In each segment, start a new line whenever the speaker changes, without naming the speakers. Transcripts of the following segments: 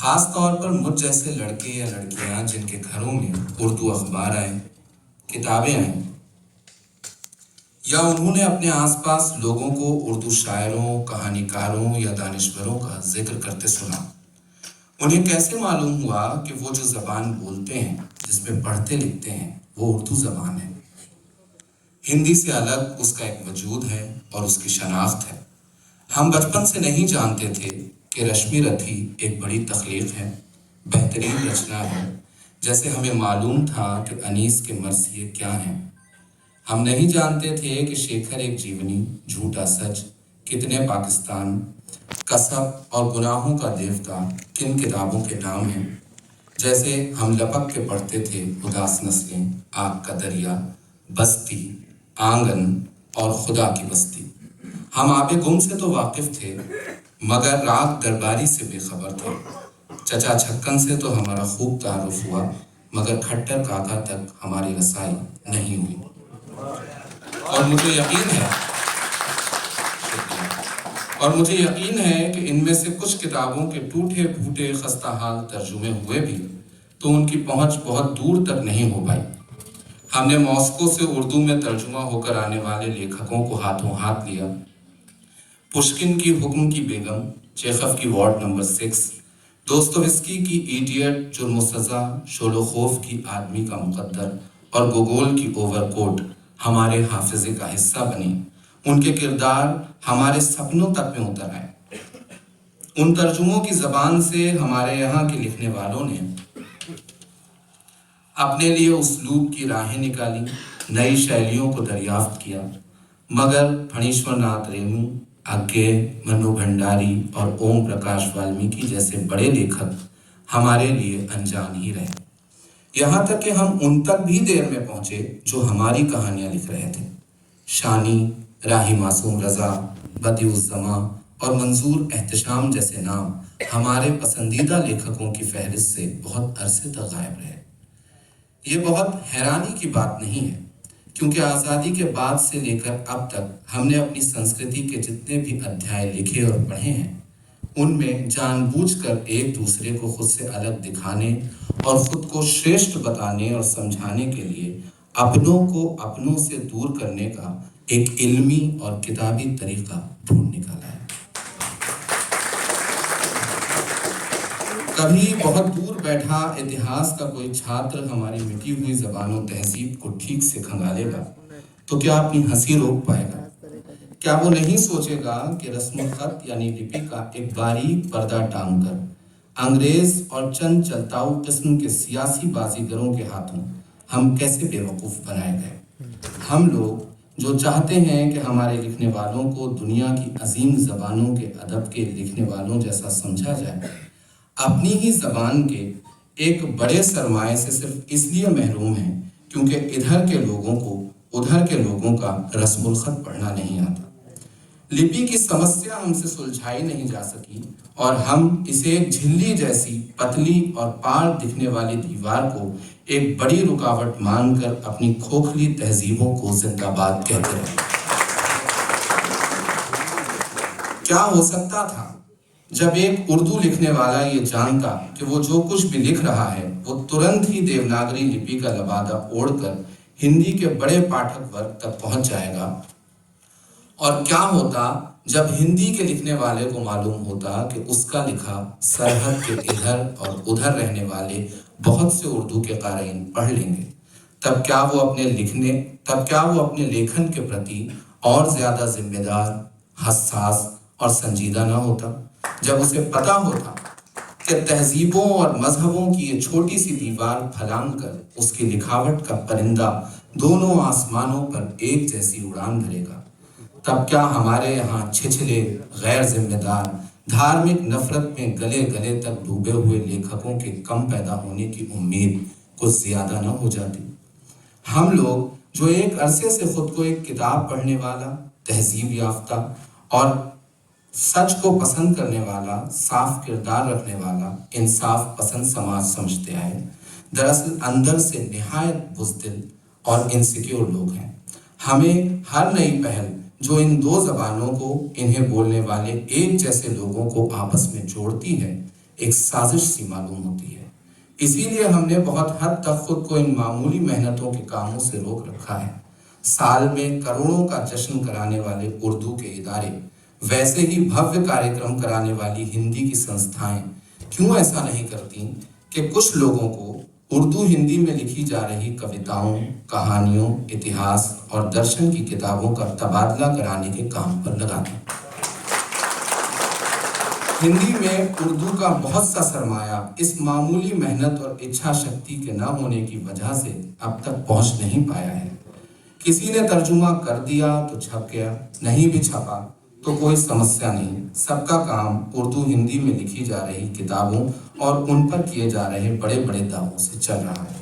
خاص طور پر مجھ جیسے لڑکے یا لڑکیاں جن کے گھروں میں اردو اخبار آئیں، کتابیں آئیں، یا انہوں نے اپنے آس پاس لوگوں کو اردو شاعروں، کہانی کاروں یا دانشوروں کا ذکر کرتے سنا، انہیں کیسے معلوم ہوا کہ وہ جو زبان بولتے ہیں، جس میں پڑھتے لکھتے ہیں، وہ اردو زبان ہے؟ ہندی سے الگ اس کا ایک وجود ہے اور اس کی شناخت ہے۔ ہم بچپن سے نہیں جانتے تھے کہ رشمی رتھی ایک بڑی تخلیق ہے، بہترین رچنا ہے، جیسے ہمیں معلوم تھا کہ انیس کے مرثیے کیا ہیں۔ ہم نہیں جانتے تھے کہ شیکھر ایک جیونی، جھوٹا سچ، کتنے پاکستان، کسب اور گناہوں کا دیوتا کن کتابوں کے نام ہیں۔ جیسے ہم لپک کے پڑھتے تھے اداس نسلیں، آگ کا دریا، بستی، آنگن اور خدا کی بستی۔ ہم آب گم سے تو واقف تھے، مگر راگ درباری سے بے خبر تھے۔ چچا چھکن سے تو ہمارا خوب تعارف ہوا، مگر کھٹر کاکا تک ہماری رسائی نہیں ہوئی۔ اور مجھے یقین ہے کہ ان میں سے کچھ کتابوں کے ٹوٹے پھوٹے خستہ حال ترجمے ہوئے بھی تو ان کی پہنچ بہت دور تک نہیں ہو پائی۔ ہم نے ماسکو سے اردو میں ترجمہ ہو کر آنے والے لیکھکوں کو ہاتھوں ہاتھ لیا۔ پشکن کی حکم کی بیگم، چیخف کی وارڈ نمبر 6، دوستویسکی کی ایڈیٹ، جرم و سزا، شولوخوف کی آدمی کا مقدر اور گوگول کی اوور کوٹ ہمارے حافظے کا حصہ بنی۔ ان کے کردار ہمارے سپنوں تک میں اتر آئے۔ ان ترجموں کی زبان سے ہمارے یہاں کے لکھنے والوں نے اپنے لیے اسلوب کی راہیں نکالی، نئی شیلیوں کو دریافت کیا، مگر پھنیشور ناتھ ریمو، اگے، منو بھنڈاری اور اوم پرکاش والمیکی جیسے بڑے لیکھک ہمارے لیے انجان ہی رہے۔ یہاں تک کہ ہم ان تک بھی دیر میں پہنچے جو ہماری کہانیاں لکھ رہے تھے۔ شانی، راہی معصوم رضا، بدیع الزماں اور منظور احتشام جیسے نام ہمارے پسندیدہ لیکھکوں کی فہرست سے بہت عرصے تک غائب رہے۔ یہ بہت حیرانی کی بات نہیں ہے، کیونکہ آزادی کے بعد سے لے کر اب تک ہم نے اپنی سنسکرتی کے جتنے بھی ادھیائے لکھے اور پڑھے ہیں، ان میں جان بوجھ کر ایک دوسرے کو خود سے الگ دکھانے اور خود کو شریشٹھ بتانے اور سمجھانے کے لیے اپنوں کو اپنوں سے دور کرنے کا ایک علمی اور کتابی طریقہ ڈھونڈ نکالا ہے۔ کبھی بہت دور بیٹھا اتہاس کا کوئی چھاتر ہماری مٹی ہوئی زبان و تہذیب کو ٹھیک سے کھنگالے گا تو کیا اپنی ہنسی روک پائے گا؟ کیا وہ نہیں سوچے گا کہ رسم الخط یعنی لپی کا ایک باریک پردہ ٹانگ کر انگریز اور چند چلتاؤ قسم کے سیاسی بازیگروں کے ہاتھوں ہم کیسے بے وقوف بنائے گئے؟ ہم لوگ جو چاہتے ہیں کہ ہمارے لکھنے والوں کو دنیا کی عظیم زبانوں کے ادب کے لکھنے والوں جیسا سمجھا جائے، اپنی ہی زبان کے ایک بڑے سرمایہ سے صرف اس لیے محروم ہیں کیونکہ ادھر کے لوگوں کو ادھر کے لوگوں کا رسم الخط پڑھنا نہیں آتا۔ لپی کی سمسیا ہم سے سلجھائی نہیں جا سکی اور ہم اسے ایک جھلی جیسی پتلی اور پار دکھنے والی دیوار کو ایک بڑی رکاوٹ مان کر اپنی کھوکھلی تہذیبوں کو زندہ باد کہتے رہے۔ کیا ہو سکتا تھا جب ایک اردو لکھنے والا یہ جانتا کہ وہ جو کچھ بھی لکھ رہا ہے وہ ترنت ہی دیوناگری لپی کا لبادہ اوڑھ کر ہندی کے بڑے پاٹھک ورگ تک پہنچ جائے گا؟ اور کیا ہوتا جب ہندی کے لکھنے والے کو معلوم ہوتا کہ اس کا لکھا سرحد کے ادھر اور ادھر رہنے والے بہت سے اردو کے قارئین پڑھ لیں گے؟ تب کیا وہ اپنے لیکھن کے پرتی اور زیادہ ذمہ دار، حساس اور سنجیدہ نہ ہوتا؟ جب اسے پتا ہوتا کہ تہذیبوں اور مذہبوں کی یہ چھوٹی سی دیوار پھلانگ کر اس کی لکھاوٹ کا پرندہ دونوں آسمانوں پر ایک جیسی اڑان بھرے گا، تب کیا ہمارے یہاں چھچھلے، غیر ذمہ دار، دھارمک نفرت میں گلے گلے تک ڈوبے ہوئے لیکھکوں کے کم پیدا ہونے کی امید کچھ زیادہ نہ ہو جاتی؟ ہم لوگ جو ایک عرصے سے خود کو ایک کتاب پڑھنے والا، تہذیب یافتہ اور سچ کو پسند کرنے والا، صاف کردار رکھنے والا، انصاف پسند سماج سمجھتے آئے، دراصل اندر سے نہایت بزدل اور انسیکیور لوگ ہیں۔ ہمیں ہر نئی پہل جو ان دو زبانوں کو، انہیں بولنے والے ایک جیسے لوگوں کو آپس میں جوڑتی ہے، ایک سازش سی معلوم ہوتی ہے۔ اسی لیے ہم نے بہت حد تک خود کو ان معمولی محنتوں کے کاموں سے روک رکھا ہے۔ سال میں کروڑوں کا جشن کرانے والے اردو کے ادارے، ویسے ہی بھویہ کاریہ کرانے والی ہندی کی سنستھائیں کیوں ایسا نہیں کرتی کہ کچھ لوگوں کو اردو ہندی میں لکھی جا رہی کوتاؤں، کہانیوں، اتہاس اور درشن کی کتابوں کا تبادلہ کرانے کے کام پر لگا دیں۔ ہندی میں اردو کا بہت سا سرمایہ اس معمولی محنت اور اچھا شکتی کے نہ ہونے کی وجہ سے اب تک پہنچ نہیں پایا ہے۔ کسی نے ترجمہ کر دیا تو چھپ گیا، نہیں بھی چھپا تو کوئی سمسیا نہیں، سب کا کام اردو ہندی میں لکھی جا رہی کتابوں اور ان پر کیے جا رہے بڑے بڑے دعووں سے چل رہا ہے۔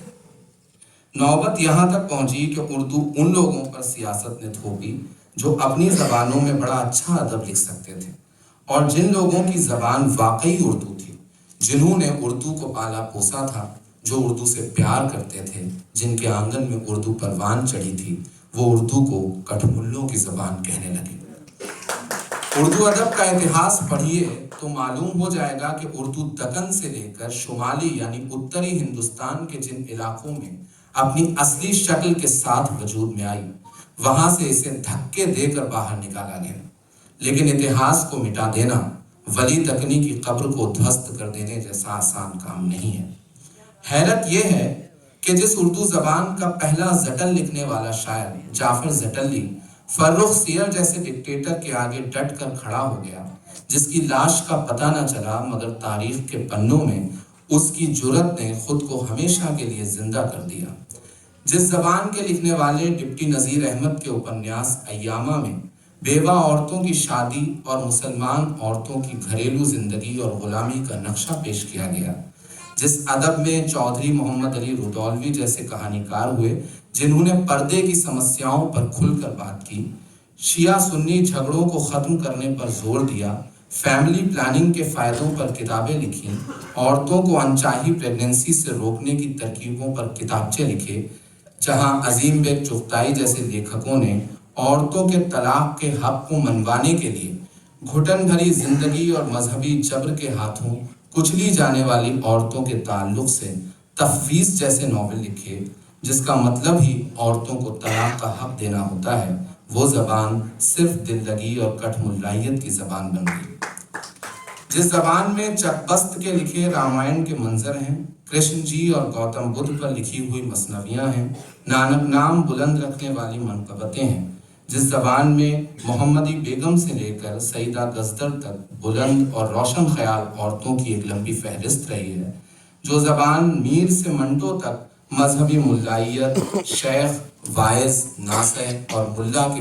نوبت یہاں تک پہنچی کہ اردو ان لوگوں پر سیاست نے تھوپی جو اپنی زبانوں میں بڑا اچھا ادب لکھ سکتے تھے، اور جن لوگوں کی زبان واقعی اردو تھی، جنہوں نے اردو کو پالا پوسا تھا، جو اردو سے پیار کرتے تھے، جن کے آنگن میں اردو پروان چڑھی تھی، وہ اردو کو کٹھملوں کی زبان کہنے لگے۔ اردو ادب کا اتہاس پڑھیے تو معلوم ہو جائے گا کہ اردو دکن سے لے کر شمالی یعنی اتری ہندوستان کے جن علاقوں میں اپنی اصلی شکل کے ساتھ وجود میں آئی، وہاں سے اسے دھکے دے کر باہر نکالا گیا۔ لیکن اتہاس کو مٹا دینا ولی دکنی کی قبر کو دھوست کر دینے جیسا آسان کام نہیں ہے۔ حیرت یہ ہے کہ جس اردو زبان کا پہلا زٹل لکھنے والا شاعر جعفر زٹلی فرخ سیر جیسے ڈکٹیٹر کے آگے ڈٹ کر کھڑا ہو گیا، جس کی لاش کا پتہ نہ چلا مگر تاریخ کے پنوں میں اس کی جرأت نے خود کو ہمیشہ کے لیے زندہ کر دیا، جس زبان کے لکھنے والے ڈپٹی نذیر احمد کے اپنیاس ایامہ میں بیوہ عورتوں کی شادی اور مسلمان عورتوں کی گھریلو زندگی اور غلامی کا نقشہ پیش کیا گیا، جس ادب میں چودھری محمد علی رودولوی جیسے کہانی کار ہوئے جنہوں نے پردے کی سمسیاؤں پر کھل کر بات کی، شیعہ سنی جھگڑوں کو ختم کرنے پر زور دیا، فیملی پلاننگ کے فائدوں پر کتابیں لکھیں، عورتوں کو انچاہی پریگننسی سے روکنے کی ترکیبوں پر کتابچے لکھے، جہاں عظیم بیگ چغتائی جیسے لیکھکوں نے عورتوں کے طلاق کے حق کو منوانے کے لیے گھٹن بھری زندگی اور مذہبی جبر کے ہاتھوں کچلی جانے والی عورتوں کے تعلق سے تفویض جیسے ناول لکھے، جس کا مطلب ہی عورتوں کو طلاق کا حق دینا ہوتا ہے، وہ زبان صرف دل لگی اور کٹ ملائیت کی زبان بن گئی۔ جس زبان میں چک بست کے لکھے رامائن کے منظر ہیں، کرشن جی اور گوتم بدھ پر لکھی ہوئی مثنویاں ہیں، نانک نام بلند رکھنے والی منقبتیں ہیں، جس زبان میں محمدی بیگم سے لے کر سیدہ گزدر تک بلند اور روشن خیال عورتوں کی ایک لمبی فہرست رہی ہے، جو زبان میر سے منٹو تک مذہبی ملائیت، شیخ، وائز، ناصح اور ملا کے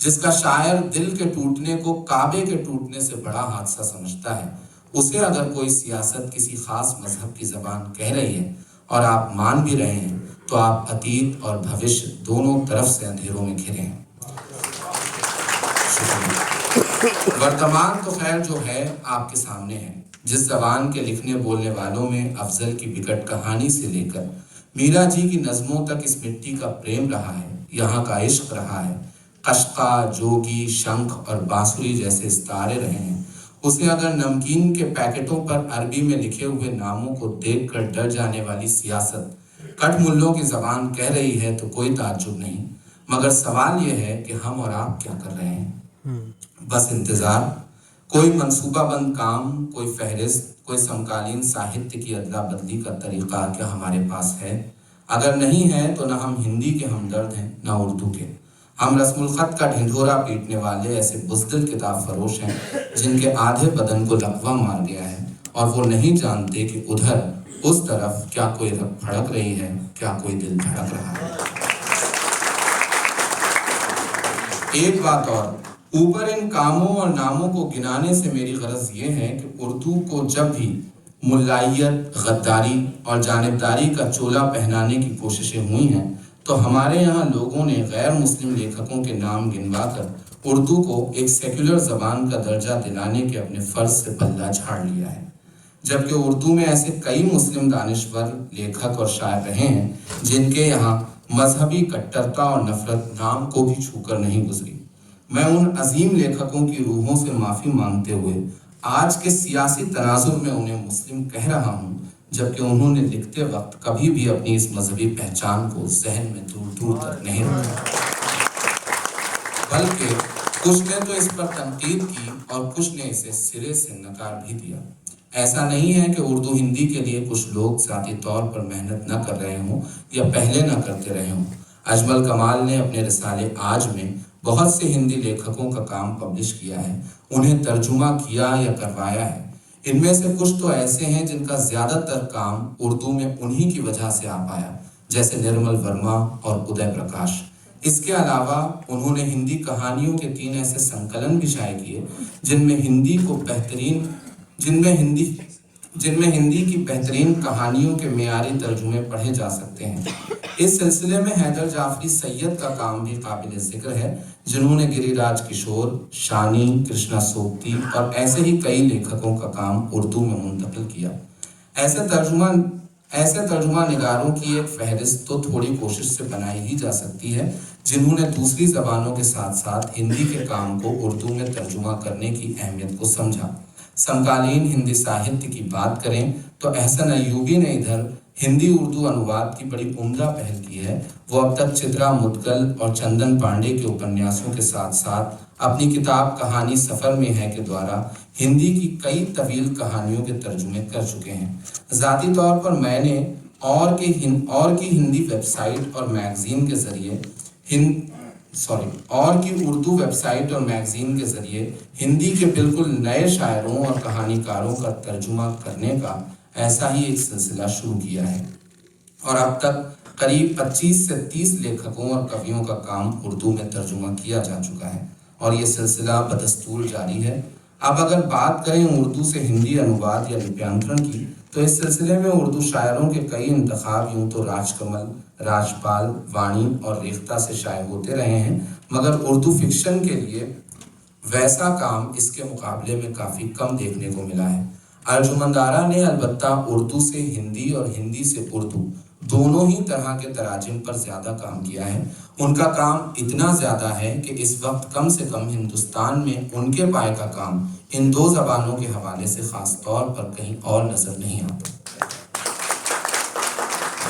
جس کا شاعر دل کے ٹوٹنے کو کعبے کے ٹوٹنے سے بڑا حادثہ سمجھتا ہے، اسے اگر کوئی سیاست کسی خاص مذہب کی زبان کہہ رہی ہے اور آپ مان بھی رہے ہیں تو آپ اتیت اور بھوش دونوں طرف سے اندھیروں میں گھرے ہیں۔ ورتمان تو خیر جو ہے آپ کے سامنے ہے، جس زبان کے لکھنے بولنے والوں میں افضل کی بکٹ کہانی سے لے کر میرا جی کی نظموں تک اس مٹی کا پریم رہا ہے، یہاں کا عشق رہا ہے، قشقہ، جوگی، شنکھ اور بانسری جیسے استعارے رہے ہیں، اسے اگر نمکین کے پیکٹوں پر عربی میں لکھے ہوئے ناموں کو دیکھ کر ڈر جانے والی سیاست کٹ ملوں کی زبان کہہ رہی ہے تو کوئی تعجب نہیں، مگر سوال یہ ہے کہ ہم اور آپ کیا کر رہے ہیں؟ بس انتظار، کوئی منصوبہ بند کام، کوئی فہرست، کوئی سمکالین ساہتیہ کی ادلا بدلی کا طریقہ کیا ہمارے پاس ہے؟ اگر نہیں ہے تو نہ ہم ہندی کے ہمدرد ہیں نہ اردو کے، ہم رسم الخط کا ڈھنڈورا پیٹنے والے ایسے بزدل کتاب فروش ہیں جن کے آدھے بدن کو لقوہ مار گیا ہے اور وہ نہیں جانتے کہ ادھر اس طرف کیا کوئی رگ پھڑک رہی ہے، کیا کوئی دل دھڑک رہا ہے۔ ایک بات اور، اوپر ان کاموں اور ناموں کو گنانے سے میری غرض یہ ہے کہ اردو کو جب بھی ملائیت، غداری اور جانبداری کا چولا پہنانے کی کوششیں ہوئی ہیں تو ہمارے یہاں لوگوں نے غیر مسلم لیکھکوں کے نام گنوا کر اردو کو ایک سیکولر زبان کا درجہ دلانے کے اپنے فرض سے پلہ جھاڑ لیا ہے، جبکہ اردو میں ایسے کئی مسلم دانشور، لیکھک اور شاعر رہے ہیں جن کے یہاں مذہبی کٹرتا اور نفرت نام کو بھی چھو کر نہیں گزری۔ میں ان عظیم لیکھکوں کی روحوں سے معافی مانگتے ہوئے آج کے سیاسی تناظر میں انہیں مسلم کہہ رہا ہوں، جبکہ انہوں نے لکھتے وقت کبھی بھی اپنی اس مذہبی پہچان کو ذہن میں دور دور تک نہیں رکھا، بلکہ کچھ نے تو اس پر تنقید کی اور کچھ نے اسے سرے سے نکار بھی دیا۔ ایسا نہیں ہے کہ اردو ہندی کے لیے کچھ لوگ ذاتی طور پر محنت نہ کر رہے ہوں یا پہلے نہ کرتے رہے ہوں۔ اجمل کمال نے اپنے رسالے آج میں بہت سے ہندی لیکھکوں کا کام پبلش کیا ہے، انہیں ترجمہ کیا یا کروایا ہے۔ ان میں سے کچھ تو ایسے ہیں جن کا زیادہ تر کام اردو میں انہی کی وجہ سے آ پایا، جیسے نرمل ورما اور ادے پرکاش۔ اس کے علاوہ انہوں نے ہندی کہانیوں کے 3 ایسے سنکلن بھی شائع کیے جن میں ہندی کی بہترین کہانیوں کے معیاری ترجمے پڑھے جا سکتے ہیں۔ اس سلسلے میں حیدر جعفری سید کا کام بھی قابل ذکر ہے، جنہوں نے گری راج کشور، شانی، کرشنا سوکتی اور ایسے ہی کئی لیکھکوں کا کام اردو میں منتقل کیا۔ ایسے ترجمہ نگاروں کی ایک فہرست تو تھوڑی کوشش سے بنائی ہی جا سکتی ہے، جنہوں نے دوسری زبانوں کے ساتھ ساتھ ہندی کے کام کو اردو میں ترجمہ کرنے کی اہمیت کو سمجھا۔ سمکالین ہندی ساہتیہ کی بات کریں تو احسن ایوبی نے ادھر ہندی اردو انواد کی بڑی عمدہ پہل کی ہے۔ وہ اب تک چترا مدگل اور چندن پانڈے کے اپنیاسوں کے ساتھ ساتھ اپنی کتاب کہانی سفر میں ہے کے دوارا ہندی کی کئی طویل کہانیوں کے ترجمے کر چکے ہیں۔ ذاتی طور پر میں نے اور کی ہندی ویب سائٹ اور میگزین کے ذریعے اردو ویب سائٹ اور میگزین کے ذریعے ہندی کے بالکل نئے شاعروں اور کہانی کاروں کا ترجمہ کرنے کا ایسا ہی ایک سلسلہ شروع کیا ہے، اور اب تک قریب 25 سے 30 لیکھکوں اور کویوں کا کام اردو میں ترجمہ کیا جا چکا ہے، اور یہ سلسلہ بدستور جاری ہے۔ اب اگر بات کریں اردو سے ہندی انواد یا لپیانترن کی، تو اس سلسلے میں اردو شاعروں کے کئی انتخاب یوں تو راج کمل، راج پال، وانی اور ریختہ سے شائع ہوتے رہے ہیں، مگر اردو فکشن کے لیے ویسا کام اس کے مقابلے میں کافی کم دیکھنے کو ملا ہے۔ ارجمند آرا نے البتہ اردو سے ہندی اور ہندی سے اردو دونوں ہی طرح کے تراجم پر زیادہ کام کیا ہے۔ ان کا کام اتنا زیادہ ہے کہ اس وقت کم سے کم ہندوستان میں ان کے پائے کا کام ان 2 زبانوں کے حوالے سے خاص طور پر کہیں اور نظر نہیں آتا۔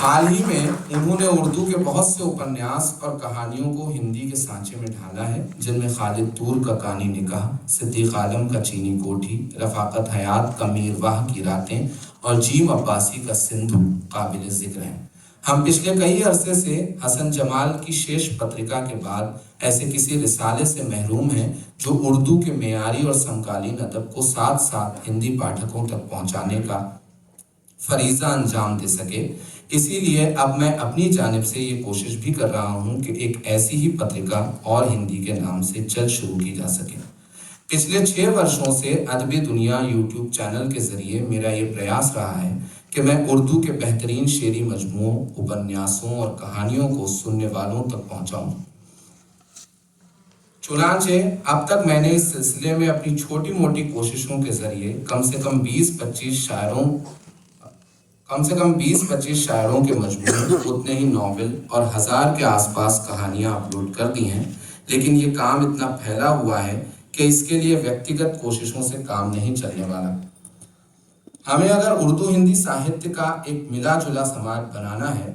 حال ہی میں انہوں نے اردو کے بہت سے اپنیاس اور کہانیوں کو ہندی کے سانچے میں ڈھالا ہے، جن میں خالد طور کا کانی نکاح، صدیق عالم کا چینی کوٹھی، رفاقت حیات کا میرواہ کی راتیں اور جیم عباسی کا سندھو قابل ذکر ہیں۔ ہم پچھلے کئی عرصے سے حسن جمال کی شیش پترکا کے بعد ایسے کسی رسالے سے محروم ہیں جو اردو کے معیاری اور سمکالین ادب کو ساتھ ساتھ ہندی پاٹھکوں تک پہنچانے کا فریضہ انجام دے سکے۔ اسی لیے اب میں اپنی جانب سے یہ کوشش بھی کر رہا ہوں کہ ایک ایسی ہی پترکا اور ہندی کے نام سے جلد شروع کی جا سکے۔ پچھلے 6 برسوں سے ادبی دنیا یوٹیوب چینل کے ذریعے میرا یہ پریاس رہا ہے کہ میں اردو کے بہترین شعری مجموعوں، اپنیاسوں اور کہانیوں کو سننے والوں تک پہنچاؤں۔ چنانچہ اب تک میں نے اس سلسلے میں اپنی چھوٹی موٹی کوششوں کے ذریعے کم سے کم 20-25 شاعروں کے مجموعے، اتنے ہی ناول اور 1000 کے آس پاس کہانیاں اپلوڈ کر دی ہیں، لیکن یہ کام اتنا پھیلا ہوا ہے کہ اس کے لیے ویکتیگت کوششوں سے کام نہیں چلنے والا۔ ہمیں اگر اردو ہندی ساہتیہ کا ایک ملا جلا سماج بنانا ہے،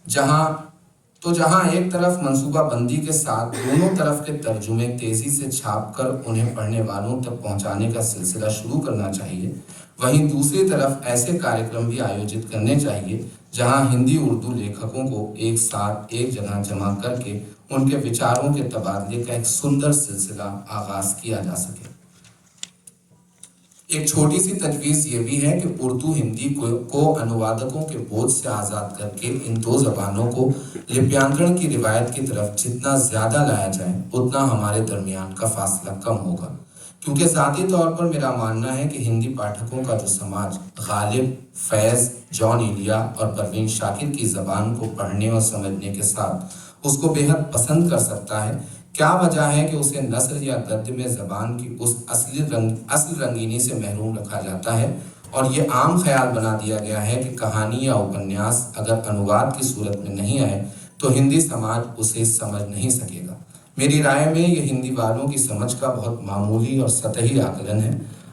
جہاں ایک طرف منصوبہ بندی کے ساتھ دونوں طرف کے ترجمے تیزی سے چھاپ کر انہیں پڑھنے والوں تک پہنچانے کا سلسلہ شروع کرنا چاہیے، وہیں دوسری طرف ایسے کاریکرم بھی آیوجت کرنے چاہیے جہاں ہندی اردو لیکھکوں کو ایک ساتھ ایک جگہ جمع کر کے ان کے وچاروں کے تبادلے کا ایک سندر سلسلہ آغاز کیا جا سکے۔ ایک چھوٹی سی تجویز یہ بھی ہے کہ اردو ہندی کو انوادکوں کے بوجھ سے آزاد کر کے ان 2 زبانوں کو لپیانترن کی روایت کی طرف جتنا زیادہ لایا جائے اتنا ہمارے درمیان کا فاصلہ کم ہوگا، کیونکہ ذاتی طور پر میرا ماننا ہے کہ ہندی پاٹھکوں کا جو سماج غالب، فیض، جان ایلیا اور پروین شاکر کی زبان کو پڑھنے اور سمجھنے کے ساتھ اس کو بے حد پسند کر سکتا ہے، کیا وجہ ہے کہ اسے نثر یا گد میں زبان کی اس اصل رنگینی سے محروم رکھا جاتا ہے، اور یہ عام خیال بنا دیا گیا ہے کہ کہانی یا اپنیاس اگر انواد کی صورت میں نہیں آئے تو ہندی سماج اسے سمجھ نہیں سکے گا۔ میری رائے میں یہ ہندی والوں کی سمجھ کا بہت معمولی اور سطحی آکلن ہے۔